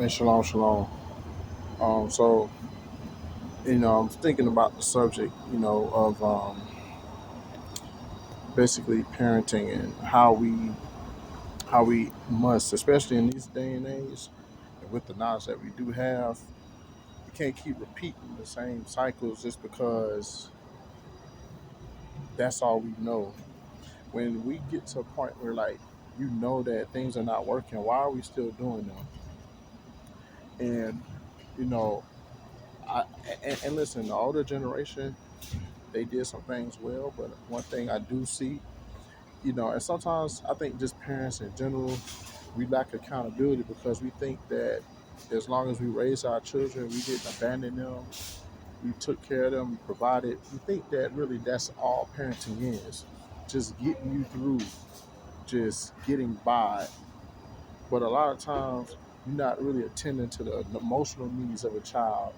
And shalom, shalom. So I'm thinking about the subject, of basically parenting and how we must, especially in this day and age, and with the knowledge that we do have, we can't keep repeating the same cycles just because that's all we know. When we get to a point where that things are not working, why are we still doing them? And you know, I and listen, the older generation, they did some things well, but one thing I do see, and sometimes I think just parents in general, we lack accountability because we think that as long as we raise our children, we didn't abandon them, we took care of them, we provided. We think that really that's all parenting is, just getting you through, just getting by. But a lot of times, you're not really attending to the emotional needs of a child.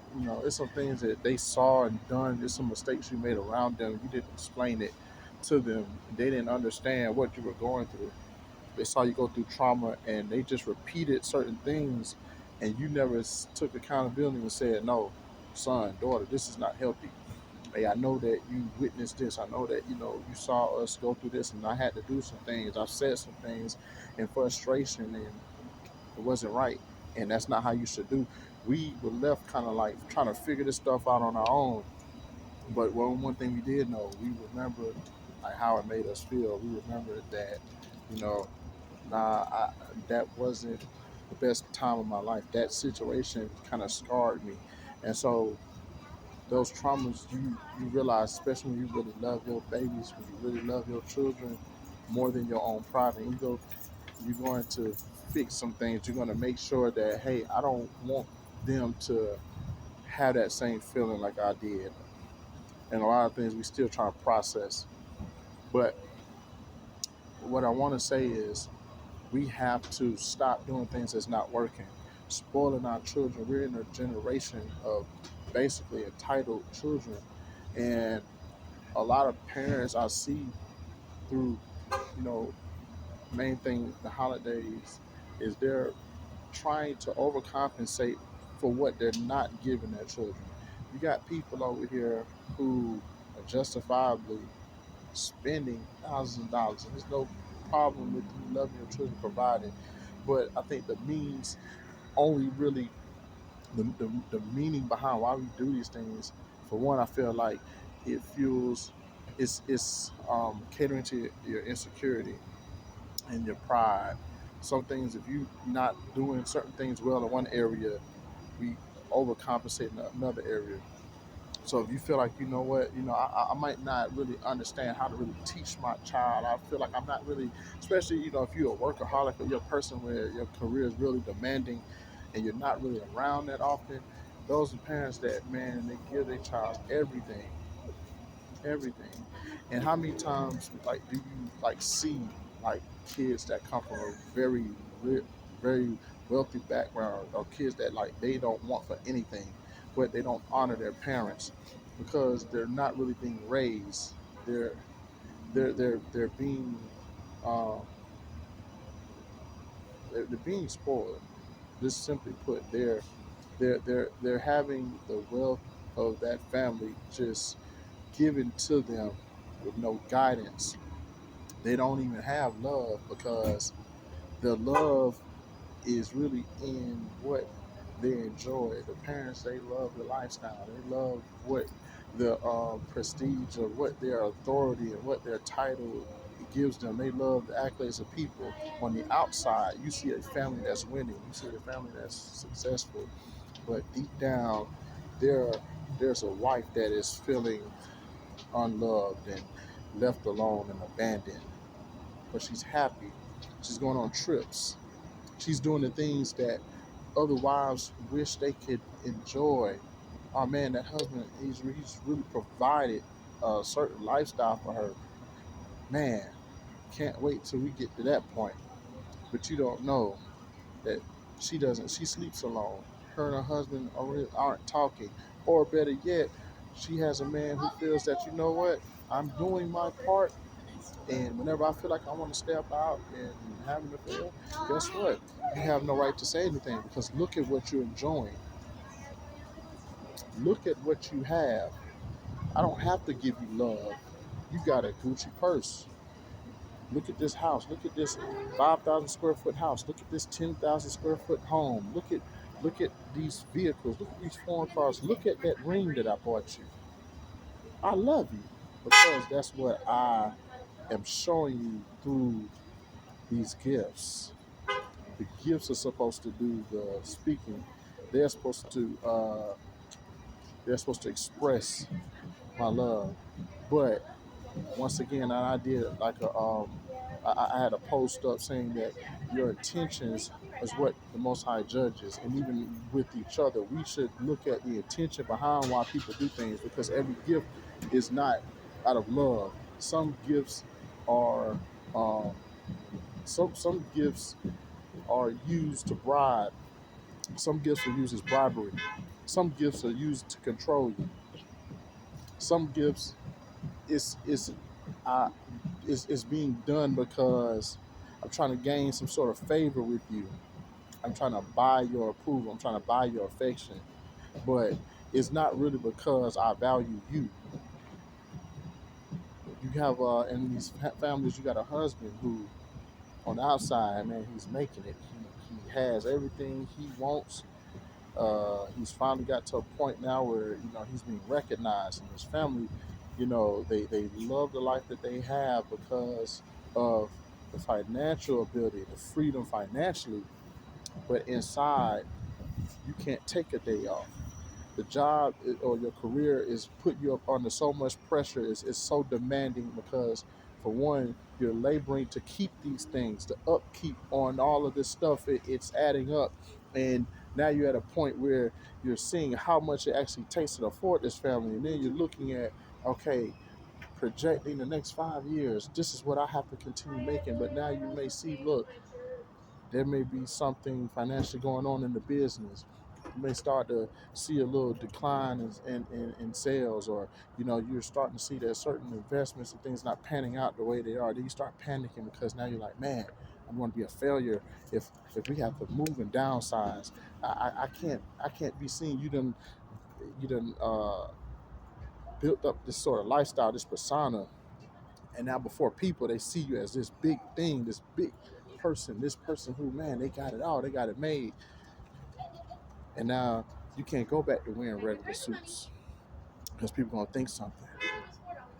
It's some things that they saw and done. There's some mistakes you made around them. You didn't explain it to them. They didn't understand what you were going through. They saw you go through trauma, and they just repeated certain things, and you never took accountability and said, "No, son, daughter, this is not healthy. Hey, I know that you witnessed this. I know that you saw us go through this, and I had to do some things. I've said some things in frustration, and it wasn't right, and that's not how you should do." We were left kind of like trying to figure this stuff out on our own. But one thing we did know, we remembered like how it made us feel. We remembered that, you know, that wasn't the best time of my life. That situation kind of scarred me, and so those traumas, you realize, especially when you really love your babies, when you really love your children more than your own pride and ego, you're going to fix some things. You're going to make sure that, hey, I don't want them to have that same feeling like I did. And a lot of things we still trying to process. But what I want to say is we have to stop doing things that's not working, spoiling our children. We're in a generation of basically entitled children. And a lot of parents I see through, you know, main thing, the holidays, is they're trying to overcompensate for what they're not giving their children. You got people over here who are justifiably spending thousands of dollars, and there's no problem with you loving your children provided. But I think the means only really the meaning behind why we do these things. For one, I feel like it fuels it's catering to your insecurity and your pride. Some things, if you not doing certain things well in one area, we overcompensate in another area. So if you feel like, I might not really understand how to really teach my child. I feel like I'm not really, especially, if you're a workaholic or you're a person where your career is really demanding and you're not really around that often, those are parents that, man, they give their child everything, everything. And how many times, like, do you, like, see, like, kids that come from a very wealthy background, or kids that, like, they don't want for anything, but they don't honor their parents because they're not really being raised. They're they're being um, they're being spoiled. Just simply put, they're having the wealth of that family just given to them with no guidance. They don't even have love because the love is really in what they enjoy. The parents, they love the lifestyle. They love what the prestige of what their authority and what their title gives them. They love the accolades of people. On the outside, you see a family that's winning. You see a family that's successful. But deep down, there there's a wife that is feeling unloved and left alone and abandoned. But she's happy. She's going on trips. She's doing the things that other wives wish they could enjoy. Oh man, that husband, he's really provided a certain lifestyle for her. Man, can't wait till we get to that point. But you don't know that she doesn't. She sleeps alone. Her and her husband aren't talking. Or better yet, she has a man who feels that, you know what, I'm doing my part. And whenever I feel like I want to step out and have an affair, guess what? You have no right to say anything because look at what you're enjoying. Look at what you have. I don't have to give you love. You got a Gucci purse. Look at this house. Look at this 5,000 square foot house. Look at this 10,000 square foot home. Look at these vehicles. Look at these foreign cars. Look at that ring that I bought you. I love you because that's what I am showing you through these gifts. The gifts are supposed to do the speaking. They're supposed to they're supposed to express my love. But once again, I did like I had a post up saying that your intentions is what the Most High judges, and even with each other, we should look at the intention behind why people do things because every gift is not out of love. Some gifts are um, some gifts are used to bribe. Some gifts are used as bribery. Some gifts are used to control you. Some gifts is uh, is being done because I'm trying to gain some sort of favor with you. I'm trying to buy your approval. I'm trying to buy your affection. But it's not really because I value you. You have in these families, you got a husband who, on the outside, man, he's making it. He has everything he wants. He's finally got to a point now where he's being recognized, and his family, they love the life that they have because of the financial ability, the freedom financially. But inside, you can't take a day off. The job or your career is putting you up under so much pressure. It's so demanding because, for one, you're laboring to keep these things, the upkeep on all of this stuff. It's adding up, and now you're at a point where you're seeing how much it actually takes to afford this family, and then you're looking at, okay, projecting the next 5 years. This is what I have to continue making. But now you may see, look, there may be something financially going on in the business. You may start to see a little decline in sales, or you're starting to see that certain investments and things not panning out the way they are. Then you start panicking because now you're like, man, I'm going to be a failure if we have to move and downsize. I can't be seen. You done built up this sort of lifestyle, this persona, and now before people they see you as this big thing, this big person, this person who, man, they got it all, they got it made. And now you can't go back to wearing regular suits because people gonna think something.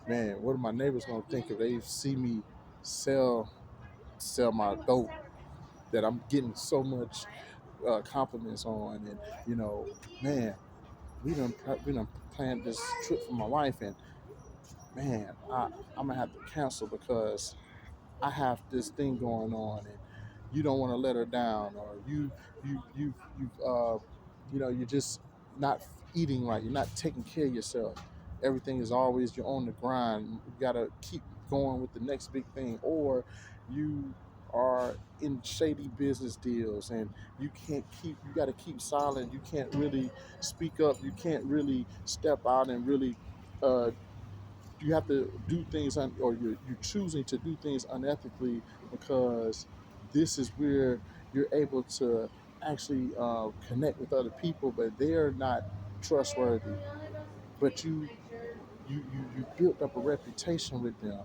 Man, what are my neighbors gonna think if they see me sell my dope that I'm getting so much compliments on? And you know man, we done planned this trip for my wife, and man, I'm gonna have to cancel because I have this thing going on, and you don't want to let her down, or you're just not eating right. You're not taking care of yourself. Everything is always you're on the grind. You gotta keep going with the next big thing, or you are in shady business deals and you got to keep silent. You can't really speak up. You can't really step out and really uh, you have to do things or you're choosing to do things unethically because this is where you're able to actually connect with other people, but they're not trustworthy. But you built up a reputation with them.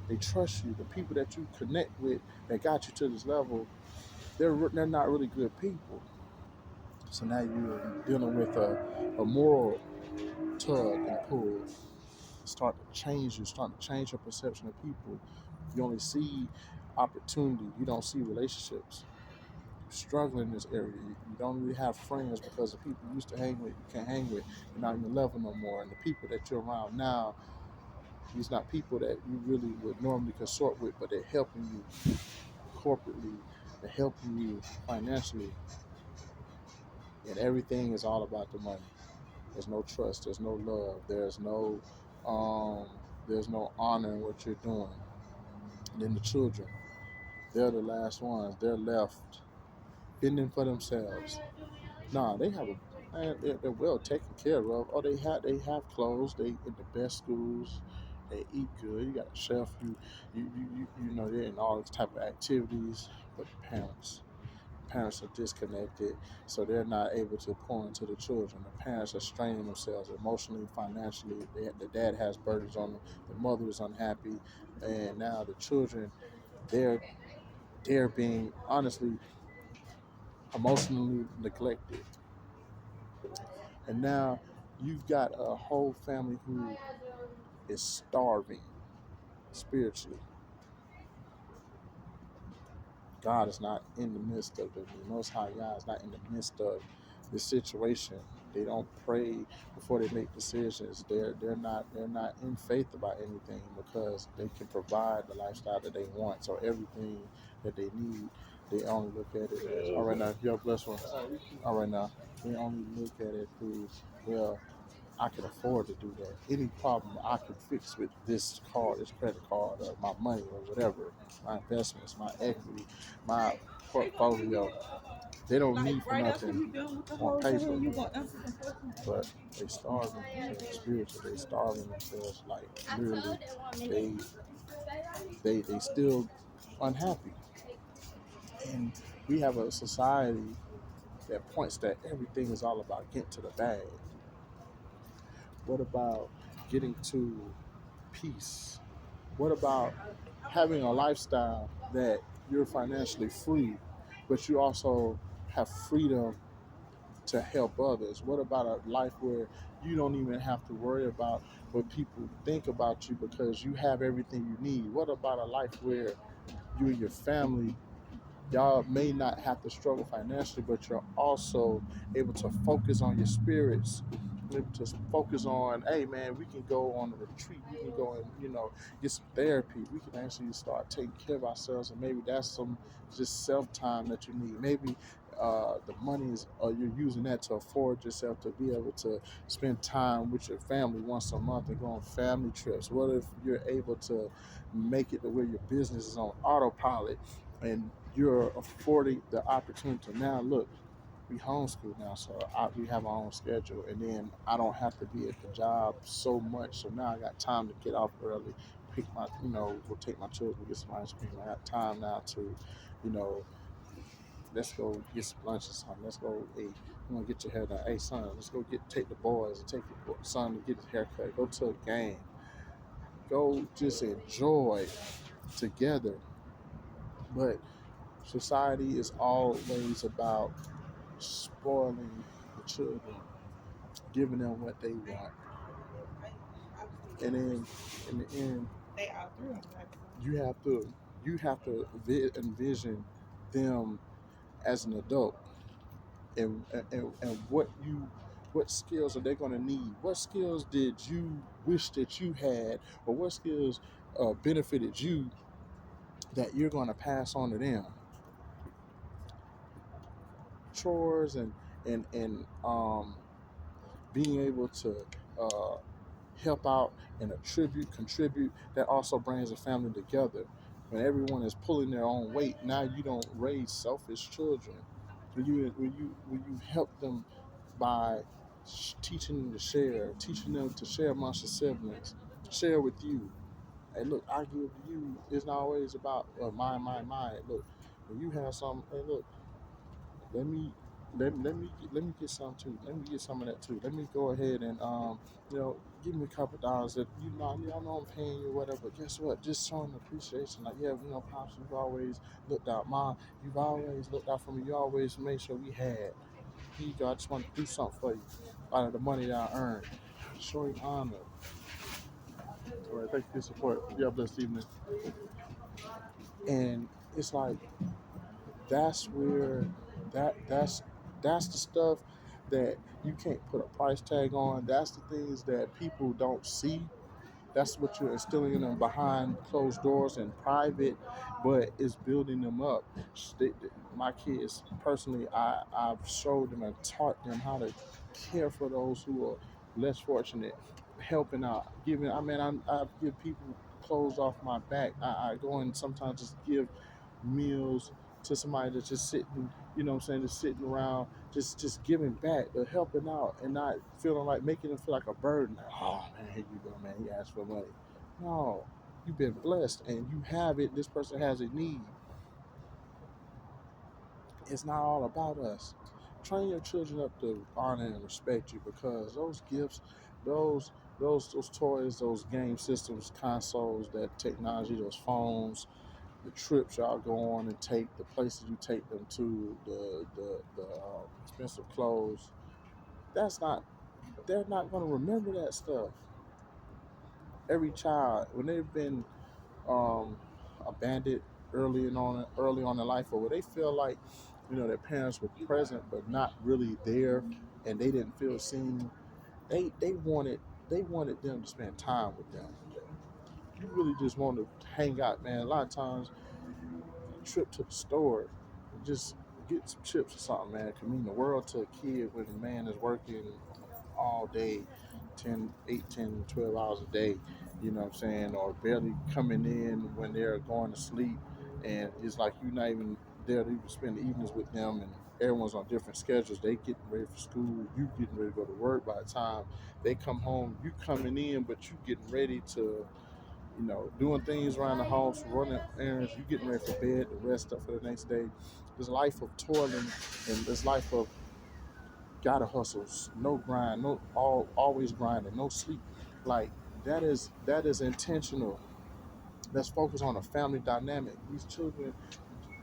They trust you. The people that you connect with that got you to this level, they're not really good people. So now you're dealing with a moral tug and pull. Start to change your perception of people. You only see opportunity. You don't see relationships. You're struggling in this area. You don't really have friends because the people you used to hang with, you can't hang with. You're not on your level no more. And the people that you're around now, these not people that you really would normally consort with, but they're helping you corporately, they're helping you financially, and everything is all about the money. There's no trust. There's no love. Um, there's no honor in what you're doing. And then the children, they're the last ones. They're left fending for themselves. Nah, they have a man. They're well taken care of. Oh, they have clothes. They in the best schools. they eat good. You got a chef. You know they're in all these type of activities, but parents are disconnected, so they're not able to pour into the children. The parents are straining themselves emotionally, financially. The dad has burdens on them. The mother is unhappy, and now the children they're they're being honestly emotionally neglected. And now you've got a whole family who is starving spiritually. God is not in the midst of them. The Most High God is not in the midst of the situation. They don't pray before they make decisions. They're not in faith about anything because they can provide the lifestyle that they want. So everything that they need, they only look at it as all right now. Yo, bless one. All right now, they only look at it through well. I can afford to do that. Any problem I can fix with this card, this credit card, or my money, or whatever, my investments, my equity, my portfolio. They don't need for nothing on paper, but they starving spiritually. They starving themselves like literally. They they still unhappy, and we have a society that points that everything is all about getting to the bag. What about getting to peace? What about having a lifestyle that you're financially free, but you also have freedom to help others? What about a life where you don't even have to worry about what people think about you because you have everything you need? What about a life where you and your family y'all may not have to struggle financially, but you're also able to focus on your spirits, able to focus on, hey man, we can go on a retreat, we can go and get some therapy, we can actually start taking care of ourselves, and maybe that's some just self time that you need. Maybe the money is you're using that to afford yourself to be able to spend time with your family once a month and go on family trips. What if you're able to make it to where your business is on autopilot and you're affording the opportunity to now look, we homeschool now, so we have our own schedule, and then I don't have to be at the job so much. So now I got time to get off early, pick my, go take my children get some ice cream. I got time now to, you know, let's go get some lunch or something. Let's go, hey, you want to get your hair done? Hey, son, let's go take the boys and take your son to get his haircut. Go to a game. Go just enjoy together. But society is always about spoiling the children, giving them what they want, and then in the end, you have to envision them as an adult, and what skills are they going to need? What skills did you wish that you had, or what skills benefited you that you're going to pass on to them? Chores and being able to uh, help out and contribute, that also brings a family together. When everyone is pulling their own weight, now you don't raise selfish children. When you help them by teaching them to share, teaching them to share amongst the siblings, share with you. Hey, look, I give to you. It's not always about mine. Look, when you have some, hey, look, let me let me get some too. Let me get some of that too. Let me go ahead and give me a couple dollars that I know I'm paying you or whatever. But guess what? Just showing appreciation. Like, yeah, pops, you've always looked out. Mom, you've always looked out for me. You always made sure we had. Here you go. I just want to do something for you out of the money that I earned. Showing honor. All right, thank you for your support. You have a blessed evening. And it's like that's where that's the stuff that you can't put a price tag on. That's the things that people don't see. That's what you're instilling in them behind closed doors and private, but it's building them up. My kids, personally, I've showed them and taught them how to care for those who are less fortunate, helping out, giving. I mean, I give people clothes off my back. I go and sometimes just give meals to somebody that's just sitting, what I'm saying, just sitting around, just giving back, helping out, and not feeling like making them feel like a burden. Like, oh man, here you go, man. He asked for money. No, you've been blessed and you have it. This person has a need. It's not all about us. Train your children up to honor and respect you because those gifts, those those toys, those game systems, consoles, that technology, those phones, the trips y'all go on and take, the places you take them to, the expensive clothes. That's not. They're not going to remember that stuff. Every child, when they've been um, abandoned early on in life, or where they feel like their parents were present but not really there, and they didn't feel seen. They wanted them to spend time with them. You really just want to hang out, man. A lot of times, a trip to the store, just get some chips or something, man. Can mean the world to a kid when a man is working all day, 10, 8, 10, 12 hours a day, you know what I'm saying, or barely coming in when they're going to sleep. And it's like you're not even there to even spend the evenings with them, and everyone's on different schedules. They getting ready for school, you getting ready to go to work. By the time they come home, you coming in, but you getting ready to, doing things around the house, running errands, you getting ready for bed, the rest up for the next day. This life of toiling and this life of gotta hustles, no grind, no always grinding, no sleep. Like that is intentional. Let's focus on a family dynamic. These children,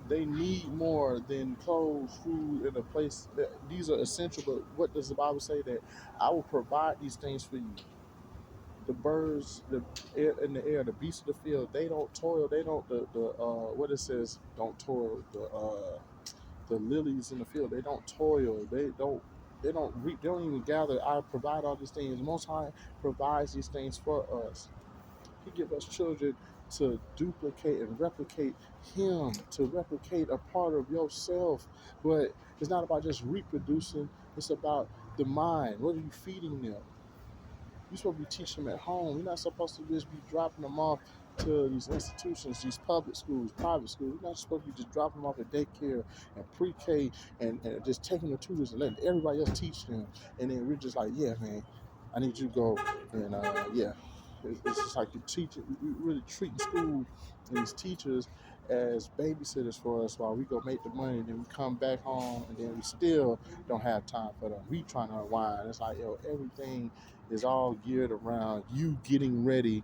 they need more than clothes, food, and a place. These are essential. But what does the Bible say? That I will provide these things for you. The birds, the air in the air, the beasts of the field, they don't toil. They don't the what it says, don't toil. The lilies in the field, they don't toil, they don't reap, they don't even gather. I provide all these things. The Most High provides these things for us. He gives us children to duplicate and replicate Him, to replicate a part of yourself. But it's not about just reproducing. It's about the mind. What are you feeding them? You're supposed to be teaching them at home. You're not supposed to just be dropping them off to these institutions, these public schools, private schools. You're not supposed to be just dropping them off at daycare and pre-K, and just taking the tutors and letting everybody else teach them. And then we're just like, yeah, man, I need you to go. And yeah, it's just like you teaching, we really treating school and these teachers as babysitters for us while we go make the money, and then we come back home, and then we still don't have time for them. We trying to unwind. It's like, yo, everything is all geared around you getting ready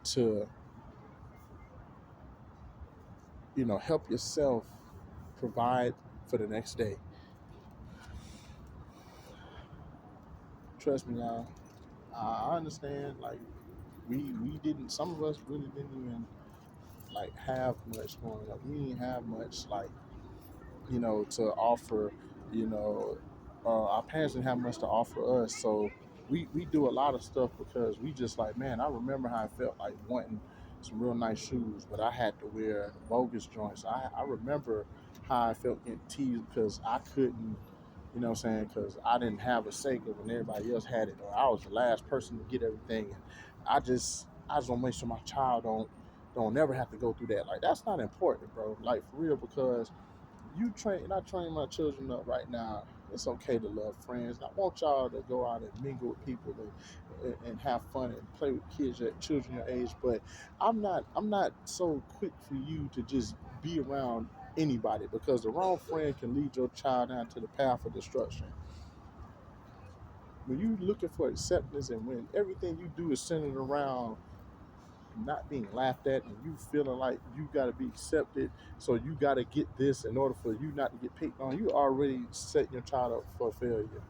to, help yourself provide for the next day. Trust me, y'all. I understand. Like we didn't. Some of us really didn't even like have much growing up. We didn't have much like to offer. You know, our parents didn't have much to offer us, so we do a lot of stuff because we just like, man, I remember how I felt like wanting some real nice shoes, but I had to wear bogus joints. I remember how I felt getting teased because I couldn't, what I'm saying, because I didn't have a Sega when everybody else had it, or I was the last person to get everything. And I just want to make sure my child don't never have to go through that. Like that's not important, bro. Like for real, because I train my children up right now. It's okay to love friends. I want y'all to go out and mingle with people and have fun and play with kids, children your age. But I'm not so quick for you to just be around anybody, because the wrong friend can lead your child down to the path of destruction. When you looking for acceptance and when everything you do is centered around not being laughed at, and you feeling like you got to be accepted, so you got to get this in order for you not to get picked on, you already setting your child up for failure.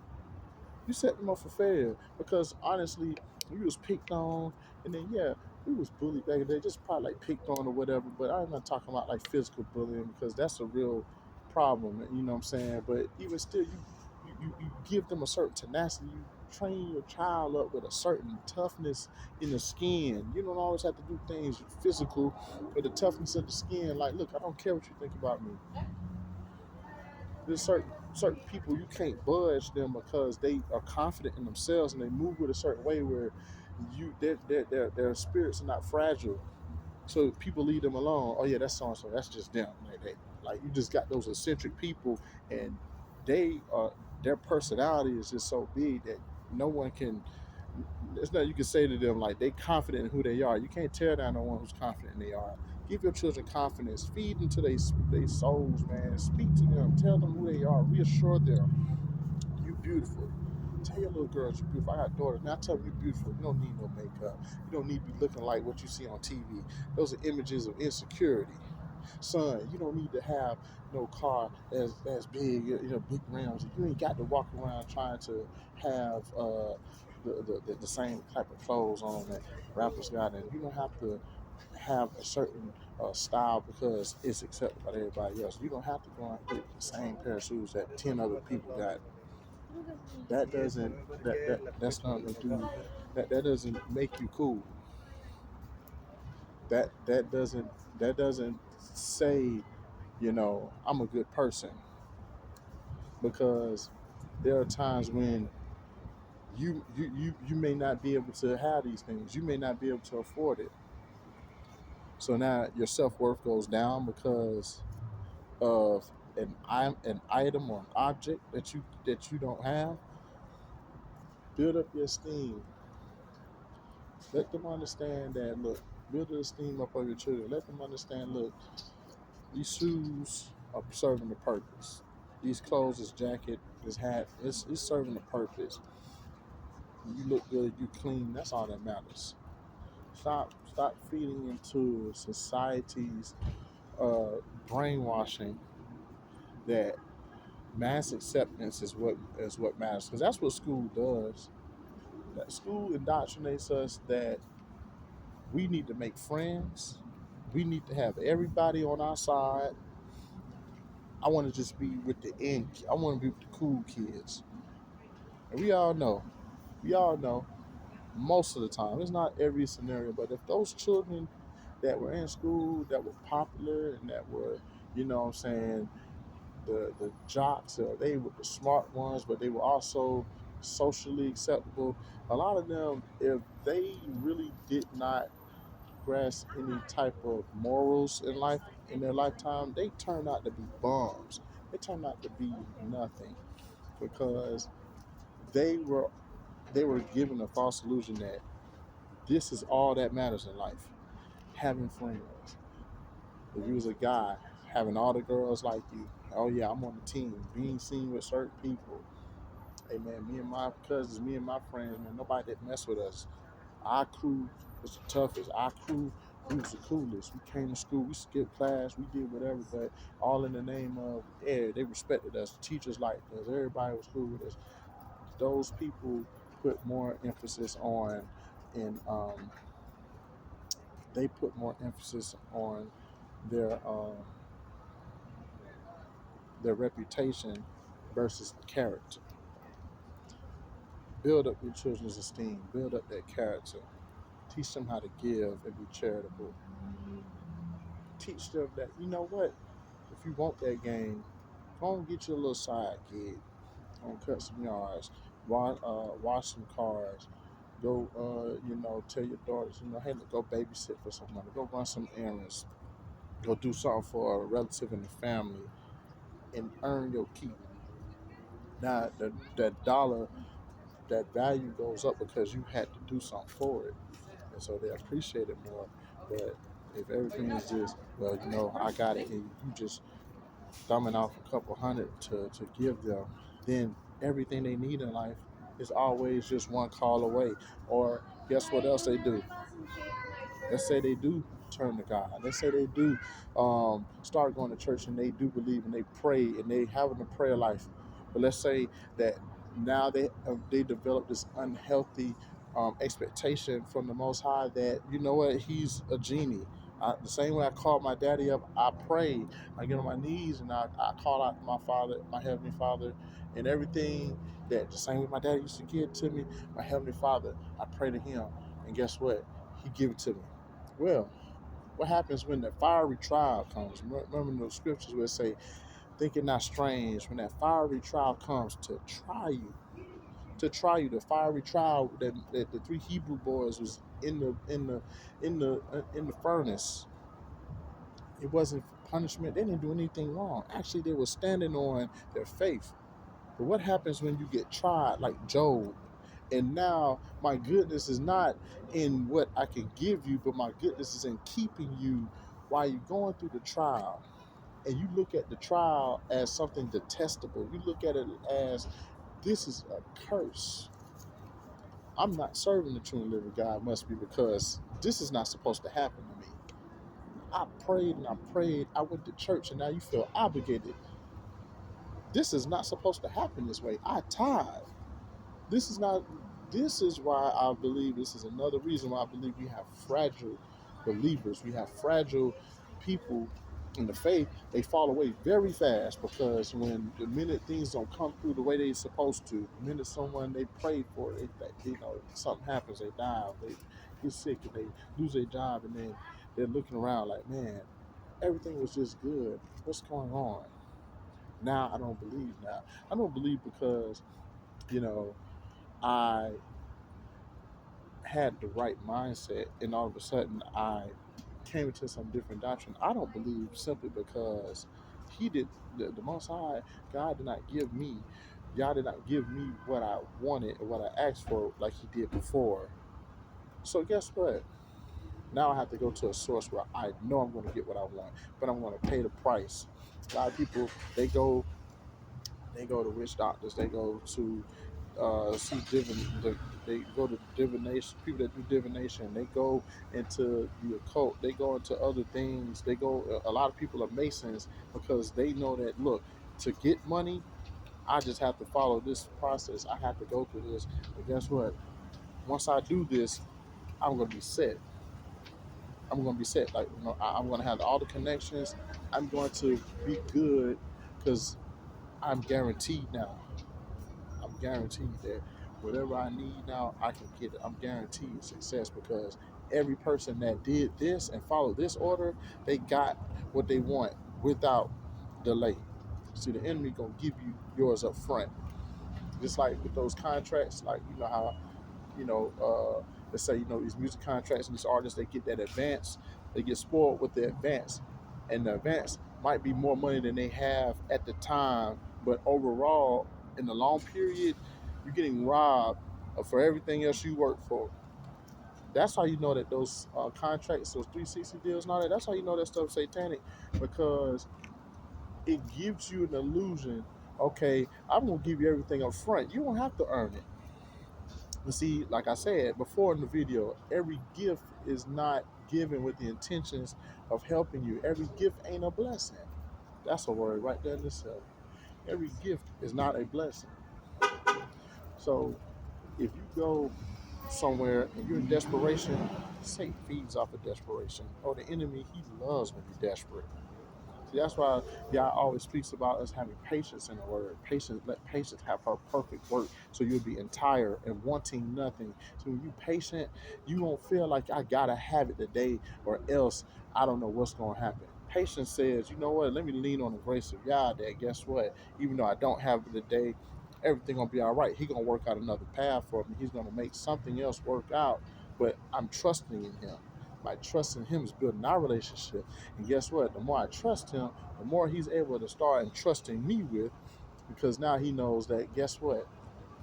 You set them up for failure because honestly, we was picked on, and then yeah, we was bullied back then, just probably like picked on or whatever. But I'm not talking about like physical bullying because that's a real problem. You know what I'm saying? But even still, you give them a certain tenacity. You train your child up with a certain toughness in the skin. You don't always have to do things physical, but the toughness of the skin. Like, look, I don't care what you think about me. There's certain people you can't budge them because they are confident in themselves and they move with a certain way where their spirits are not fragile. So people leave them alone. Oh yeah, that's so and so. That's just them. Like you just got those eccentric people, and they are their personality is just so big that no one can There's nothing you can say to them like they confident in who they are. You can't tear down no one who's confident in they are. Give your children confidence. Feed into their souls, man. Speak to them. Tell them who they are. Reassure them. You beautiful. Tell your little girls you're beautiful. I got daughters. Now tell them you're beautiful. You don't need no makeup. You don't need to be looking like what you see on TV. Those are images of insecurity. Son, you don't need to have no car as big, big rims. You ain't got to walk around trying to have the same type of clothes on that rappers got, and you don't have to have a certain style because it's accepted by everybody else. You don't have to go and get the same pair of shoes that 10 other people got. That doesn't that's not to do that doesn't make you cool. That doesn't say I'm a good person, because there are times when you may not be able to have these things. You may not be able to afford it. So now your self worth goes down because of an item or an object that you don't have. Build up your esteem. Let them understand that. Look, build the esteem up of your children. Let them understand. Look, these shoes are serving a purpose. These clothes, this jacket, this hat, it's serving a purpose. You look good, you clean. That's all that matters. Stop feeding into society's uh, brainwashing that mass acceptance is what matters, because that's what school does. That school indoctrinates us that we need to make friends. We need to have everybody on our side. I want to just be with the end. I want to be with the cool kids. And we all know, most of the time, it's not every scenario, but if those children that were in school that were popular and that were, what I'm saying, the jocks, they were the smart ones, but they were also socially acceptable. A lot of them, if they really did not grasp any type of morals in life in their lifetime, they turned out to be bums. They turned out to be nothing because they were they were given a false illusion that this is all that matters in life. Having friends. If you was a guy, having all the girls like you, oh yeah, I'm on the team. Being seen with certain people. Hey man, me and my cousins, me and my friends, man, nobody that mess with us. Our crew was the toughest. Our crew, we was the coolest. We came to school, we skipped class, we did whatever, but all in the name of, yeah, they respected us. The teachers liked us. Everybody was cool with us. Those people put more emphasis on, and they put more emphasis on their their reputation versus character. Build up your children's esteem. Build up their character. Teach them how to give and be charitable. Teach them that, you know what, if you want that game, go and get your little side gig. Go and cut some yards. Wash some cars. Go, tell your daughters, hey, look, go babysit for some money. Go run some errands. Go do something for a relative in the family and earn your keep. Now, that dollar, that value goes up because you had to do something for it. And so they appreciate it more. But if everything is just, well, I got it, and you just thumbing off a couple hundred to give them, then everything they need in life is always just one call away. Or guess what else they do? Let's say they do turn to God. Let's say they do start going to church and they do believe and they pray and they having a prayer life. But let's say that now they develop this unhealthy expectation from the Most High that, you know what, He's a genie. The same way I called my daddy up, I pray. I get on my knees and I call out to my Father, my Heavenly Father, and everything that the same way my daddy used to give to me, my Heavenly Father, I pray to Him. And guess what? He give it to me. Well, what happens when the fiery trial comes? Remember those scriptures where it say, "Think it not strange when that fiery trial comes to try you." The fiery trial that the three Hebrew boys was in the furnace. It wasn't punishment. They didn't do anything wrong. Actually, they were standing on their faith. But what happens when you get tried, like Job? And now my goodness is not in what I can give you, but my goodness is in keeping you while you're going through the trial. And you look at the trial as something detestable. You look at it as this is a curse. I'm not serving the true and living God, must be because this is not supposed to happen to me. I prayed and I prayed. I went to church and now you feel obligated. This is not supposed to happen this way. I tithe. This is not, this is why I believe, this is another reason why I believe we have fragile believers. We have fragile people in the faith. They fall away very fast because when the minute things don't come through the way they're supposed to, the minute someone they prayed for, something happens, they die, they get sick, and they lose their job, and then they're looking around like, man, everything was just good. What's going on? Now I don't believe now. I don't believe because, you know, I had the right mindset and all of a sudden I came into some different doctrine. I don't believe simply because he did the most high, God did not give me, God did not give me what I wanted or what I asked for like he did before. So guess what? Now I have to go to a source where I know I'm going to get what I want, but I'm going to pay the price. A lot of people they go to witch doctors, they go to see they go to divination, people that do divination, they go into the occult, they go into other things, they go, a lot of people are masons because they know that, look, to get money, I just have to follow this process, I have to go through this, but guess what, once I do this, I'm going to be set. I'm going to be set, like, I'm going to have all the connections, I'm going to be good because I'm guaranteed now. I'm guaranteed that whatever I need now, I can get it. I'm guaranteed success because every person that did this and followed this order, they got what they want without delay. See, the enemy gonna give you yours up front. Just like with those contracts, like you know how let's say these music contracts and these artists they get that advance, they get spoiled with the advance, and the advance might be more money than they have at the time, but overall, in the long period, you're getting robbed for everything else you work for. That's how you know that those contracts, those 360 deals, and all that. That's how you know that stuff's satanic because it gives you an illusion. Okay, I'm gonna give you everything up front. You don't have to earn it. But see, like I said before in the video, every gift is not given with the intentions of helping you. Every gift ain't a blessing. That's a word right there in itself. Every gift is not a blessing. So if you go somewhere and you're in desperation, Satan feeds off of desperation. Or the enemy, he loves when you're desperate. See, that's why Yah always speaks about us having patience in the word. Patience, let patience have her perfect work, so you'll be entire and wanting nothing. So when you patient, you won't feel like I gotta have it today, or else I don't know what's gonna happen. Patience says, you know what? Let me lean on the grace of Yah. That guess what? Even though I don't have it today, everything gonna be all right. He gonna work out another path for me. He's gonna make something else work out. But I'm trusting in Him. My trust in Him is building our relationship. And guess what? The more I trust him, the more he's able to start entrusting me with, because now he knows that, guess what?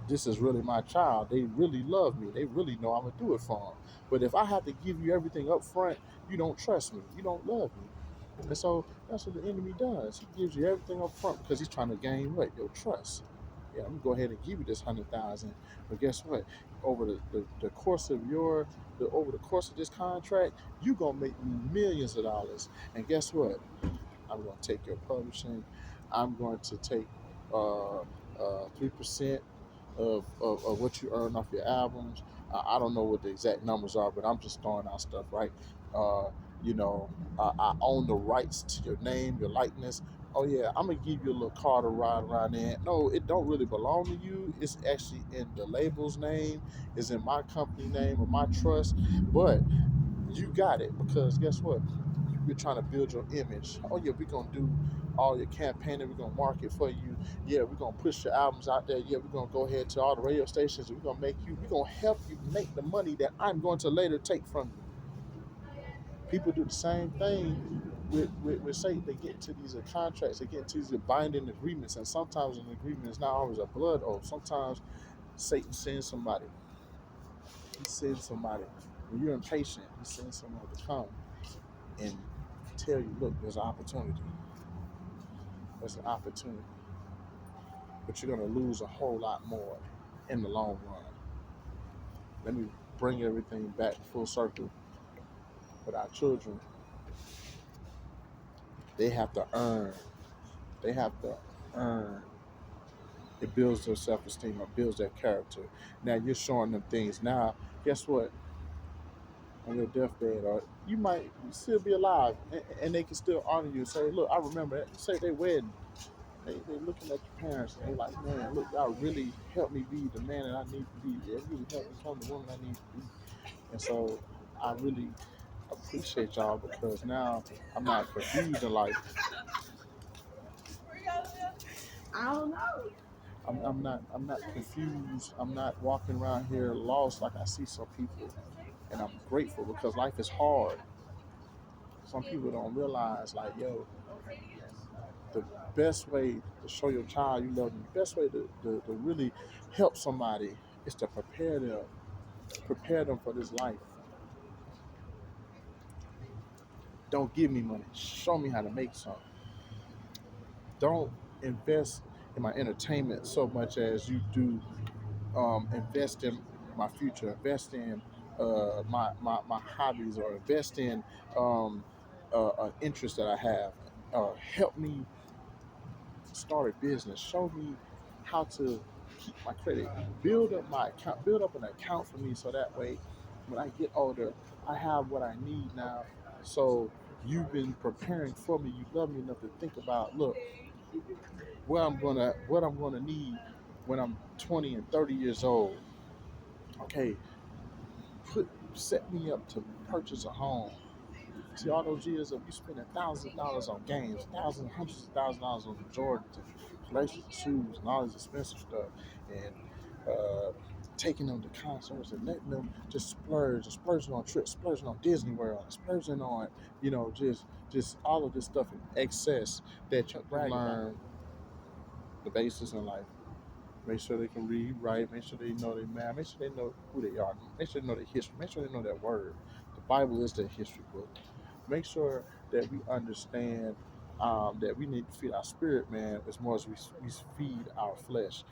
This is really my child. They really love me. They really know I'm going to do it for them. But if I have to give you everything up front, you don't trust me. You don't love me. And so that's what the enemy does. He gives you everything up front because he's trying to gain what? Your trust. Yeah, I'm gonna go ahead and give you this 100,000. But guess what? Over the course of over the course of this contract, you gonna make me millions of dollars. And guess what? I'm going to take your publishing. I'm going to take 3% of what you earn off your albums. I don't know what the exact numbers are, but I'm just throwing out stuff, right? Uh, I own the rights to your name, your likeness. Oh yeah, I'm gonna give you a little car to ride around in. No, it don't really belong to you. It's actually in the label's name. It's in my company name or my trust. But you got it because guess what? We're trying to build your image. Oh yeah, we're gonna do all your campaigning. We're gonna market for you. Yeah, we're gonna push your albums out there. Yeah, we're gonna go ahead to all the radio stations. We're gonna make you. We're gonna help you make the money that I'm going to later take from you. People do the same thing with Satan. They get into these contracts. They get into these binding agreements, and sometimes an agreement is not always a blood oath. Sometimes Satan sends somebody. He sends somebody. When you're impatient, he sends someone to come and tell you, look, there's an opportunity. There's an opportunity. But you're going to lose a whole lot more in the long run. Let me bring everything back full circle with our children. They have to earn. They have to earn. It builds their self-esteem. It builds their character. Now you're showing them things. Now, guess what? On your deathbed, or you might still be alive, and they can still honor you. Say, look, I remember it. Say they wedding. They looking at your parents and they like, man, look, y'all really helped me be the man that I need to be. It really helped me become the woman I need to be. And so I really appreciate y'all because now I'm not confused in life. I don't know. I'm not confused. I'm not walking around here lost like I see some people. And I'm grateful because life is hard. Some people don't realize like, yo, the best way to show your child you love them, the best way to really help somebody is to prepare them for this life. Don't give me money. Show me how to make some. Don't invest in my entertainment so much as you do invest in my future, invest in my hobbies, or invest in an interest that I have. Help me start a business. Show me how to keep my credit. Build up my account. Build up an account for me so that way, when I get older, I have what I need now. So you've been preparing for me. You love me enough to think about, look, what I'm gonna need when I'm 20 and 30 years old. Okay, set me up to purchase a home. See, all those years of you spending thousands of dollars on games, thousands, hundreds of thousands of dollars on Jordans and collections, shoes, and all this expensive stuff, and uh, taking them to concerts and letting them just splurging on trips, splurging on Disney World, splurging on, just all of this stuff in excess that you learn the basics in life. Make sure they can read, write. Make sure they know their math. Make sure they know who they are. Make sure they know their history. Make sure they know that word. The Bible is their history book. Make sure that we understand that we need to feed our spirit, man, as much as we feed our flesh.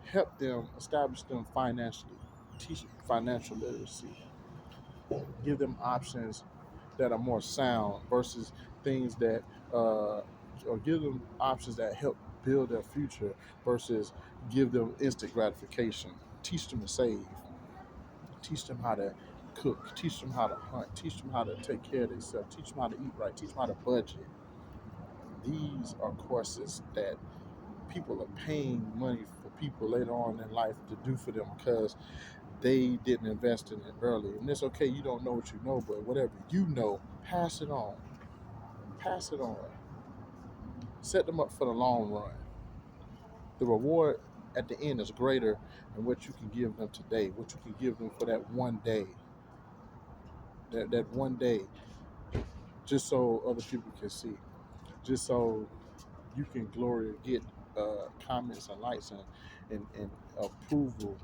Help them, establish them financially, teach financial literacy, give them options that are more sound versus things that, or give them options that help build their future versus give them instant gratification. Teach them to save, teach them how to cook, teach them how to hunt, teach them how to take care of themselves, teach them how to eat right, teach them how to budget. These are courses that people are paying money for people later on in life to do for them because they didn't invest in it early. And it's okay, you don't know what you know, but whatever you know, pass it on. Pass it on. Set them up for the long run. The reward at the end is greater than what you can give them today, what you can give them for that one day. That one day, just so other people can see, just so you can get comments and likes and approval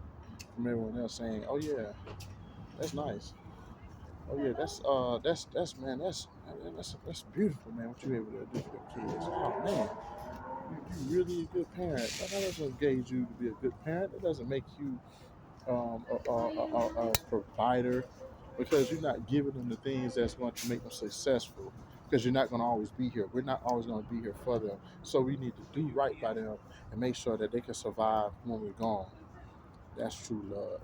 from everyone else saying, "Oh yeah, that's nice. Oh yeah, that's man, that's beautiful, man. What you able to do for your kids? Oh man, you really a good parent. That doesn't engage you to be a good parent. It doesn't make you a provider because you're not giving them the things that's going to make them successful. Because you're not going to always be here. We're not always going to be here for them. So we need to do right by them and make sure that they can survive when we're gone. That's true love,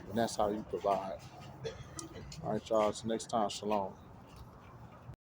and that's how you provide. All right, y'all. Till next time, shalom.